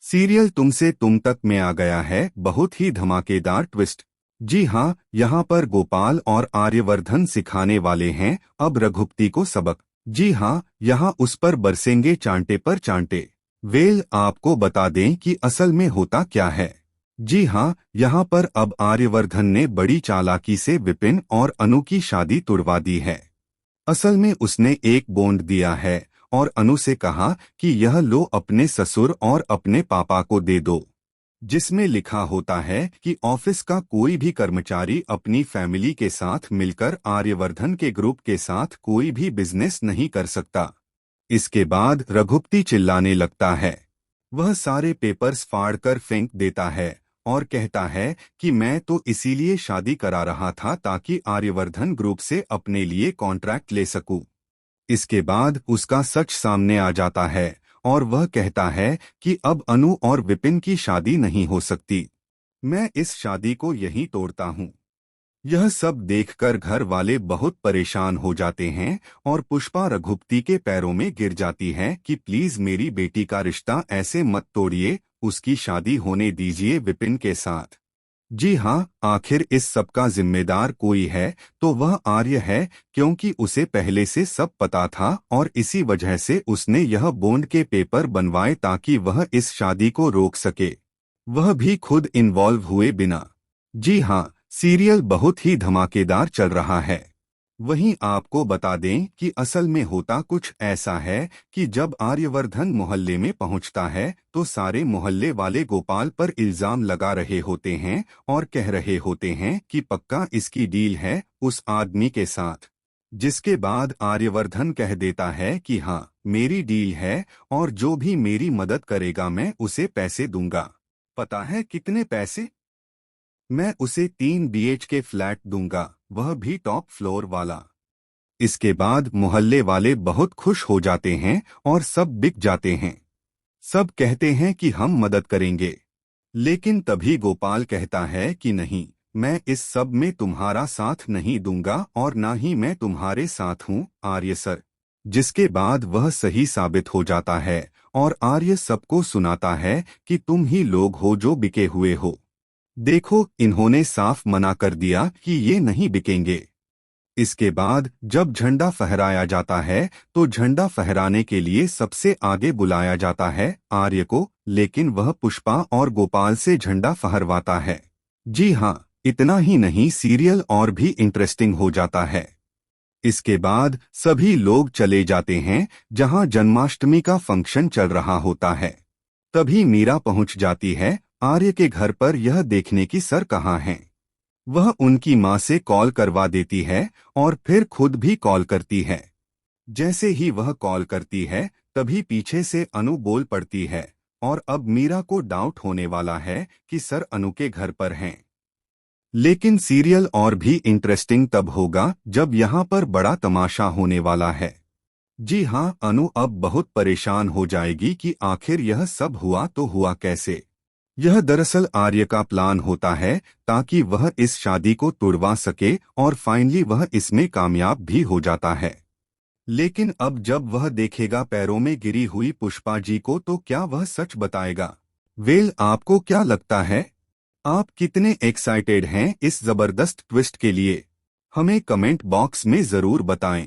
Serial तुमसे तुम तक में आ गया है, बहुत ही धमाकेदार ट्विस्ट। जी हाँ, यहाँ पर गोपाल और आर्यवर्धन सिखाने वाले हैं अब रघुपति को सबक। जी हाँ, यहाँ उस पर बरसेंगे चांटे पर चांटे। वेल आपको बता दें कि असल में होता क्या है। जी हाँ, यहाँ पर अब आर्यवर्धन ने बड़ी चालाकी से विपिन और अनु की शादी तुड़वा दी है। असल में उसने एक बॉन्ड दिया है और अनु से कहा कि यह लो अपने ससुर और अपने पापा को दे दो, जिसमें लिखा होता है कि ऑफिस का कोई भी कर्मचारी अपनी फैमिली के साथ मिलकर आर्यवर्धन के ग्रुप के साथ कोई भी बिजनेस नहीं कर सकता। इसके बाद रघुपति चिल्लाने लगता है। वह सारे पेपर्स फाड़कर फेंक देता है और कहता है कि मैं तो इसीलिए शादी करा रहा था ताकि आर्यवर्धन ग्रुप से अपने लिए कॉन्ट्रैक्ट ले सकूं। इसके बाद उसका सच सामने आ जाता है और वह कहता है कि अब अनु और विपिन की शादी नहीं हो सकती। मैं इस शादी को यहीं तोड़ता हूँ। यह सब देखकर घर वाले बहुत परेशान हो जाते हैं और पुष्पा रघुपति के पैरों में गिर जाती है कि प्लीज मेरी बेटी का रिश्ता ऐसे मत तोड़िए, उसकी शादी होने दीजिए विपिन के साथ। जी हाँ, आखिर इस सब का जिम्मेदार कोई है तो वह आर्य है, क्योंकि उसे पहले से सब पता था और इसी वजह से उसने यह बॉन्ड के पेपर बनवाए ताकि वह इस शादी को रोक सके, वह भी खुद इन्वॉल्व हुए बिना। जी हाँ, सीरियल बहुत ही धमाकेदार चल रहा है। वहीं आपको बता दें कि असल में होता कुछ ऐसा है कि जब आर्यवर्धन मोहल्ले में पहुंचता है तो सारे मोहल्ले वाले गोपाल पर इल्जाम लगा रहे होते हैं और कह रहे होते हैं कि पक्का इसकी डील है उस आदमी के साथ। जिसके बाद आर्यवर्धन कह देता है कि हाँ, मेरी डील है और जो भी मेरी मदद करेगा मैं उसे पैसे दूंगा। पता है कितने पैसे? मैं उसे 3 BHK फ्लैट दूंगा, वह भी टॉप फ्लोर वाला। इसके बाद मोहल्ले वाले बहुत खुश हो जाते हैं और सब बिक जाते हैं। सब कहते हैं कि हम मदद करेंगे। लेकिन तभी गोपाल कहता है कि नहीं, मैं इस सब में तुम्हारा साथ नहीं दूंगा और ना ही मैं तुम्हारे साथ हूँ आर्य सर। जिसके बाद वह सही साबित हो जाता है और आर्य सबको सुनाता है कि तुम ही लोग हो जो बिके हुए हो। देखो, इन्होंने साफ मना कर दिया कि ये नहीं बिकेंगे। इसके बाद जब झंडा फहराया जाता है तो झंडा फहराने के लिए सबसे आगे बुलाया जाता है आर्य को, लेकिन वह पुष्पा और गोपाल से झंडा फहरवाता है। जी हाँ, इतना ही नहीं, सीरियल और भी इंटरेस्टिंग हो जाता है। इसके बाद सभी लोग चले जाते हैं जहां जन्माष्टमी का फंक्शन चल रहा होता है। तभी मीरा पहुंच जाती है आर्य के घर पर यह देखने की सर कहाँ हैं। वह उनकी माँ से कॉल करवा देती है और फिर खुद भी कॉल करती है। जैसे ही वह कॉल करती है तभी पीछे से अनु बोल पड़ती है और अब मीरा को डाउट होने वाला है कि सर अनु के घर पर हैं। लेकिन सीरियल और भी इंटरेस्टिंग तब होगा जब यहाँ पर बड़ा तमाशा होने वाला है। जी हाँ, अनु अब बहुत परेशान हो जाएगी कि आखिर यह सब हुआ तो हुआ कैसे। यह दरअसल आर्य का प्लान होता है ताकि वह इस शादी को तुड़वा सके और फाइनली वह इसमें कामयाब भी हो जाता है। लेकिन अब जब वह देखेगा पैरों में गिरी हुई पुष्पा जी को तो क्या वह सच बताएगा? वेल, आपको क्या लगता है? आप कितने एक्साइटेड हैं इस जबरदस्त ट्विस्ट के लिए? हमें कमेंट बॉक्स में जरूर बताएं।